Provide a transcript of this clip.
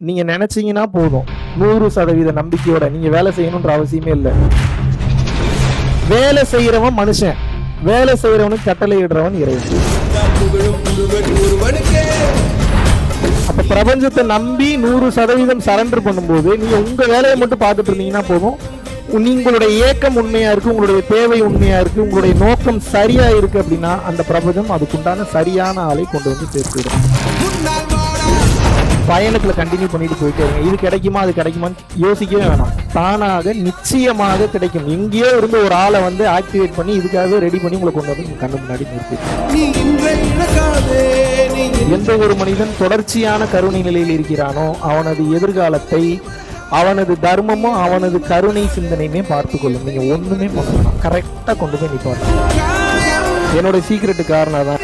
நீங்க நினைச்சீங்கன்னா போதும். 100% நம்பிக்கையோட நீங்க வேலை செய்யணும்ன்ற அவசியமே இல்லை. வேலை செய்யறவன் மனுஷன், வேலை செய்யறவனுக்கு கட்டளை இடுறவன் இறைவன். அப்ப பிரபஞ்சத்தை நம்பி 100% சரண்டர் பண்ணும்போது நீங்க உங்க வேலையை மட்டும் பார்த்துட்டு இருந்தீங்கன்னா போதும். உங்களுடைய ஏக்கம் உண்மையா இருக்கு, உங்களுடைய தேவை உண்மையா இருக்கு, உங்களுடைய நோக்கம் சரியா இருக்கு அப்படின்னா அந்த பிரபஞ்சம் அதுக்குண்டான சரியான ஆளை கொண்டு வந்து சேர்த்துடும். பயணத்துல கண்டினியூ பண்ணிட்டு போயிட்டே இருங்க. இது கிடைக்குமா அது கிடைக்குமான்னு யோசிக்கவே வேணாம். தானாக நிச்சயமாக கிடைக்கும். எங்கேயோ இருந்து ஒரு ஆளை வந்து ஆக்டிவேட் பண்ணி இதுக்காகவே ரெடி பண்ணி உங்களை கொண்டு வந்து கண்ணு முன்னாடி நிறுத்தி. எந்த ஒரு மனிதன் தொடர்ச்சியான கருணை நிலையில் இருக்கிறானோ அவனது எதிர்காலத்தை அவனது தர்மமும் அவனது கருணை சிந்தனையுமே பார்த்து கொள்ளும். நீங்க ஒண்ணுமே பண்ணலாம், கரெக்டா கொண்டு போய் நிப்பாங்க. என்னோட சீக்ரெட்டு காரணம் தான்.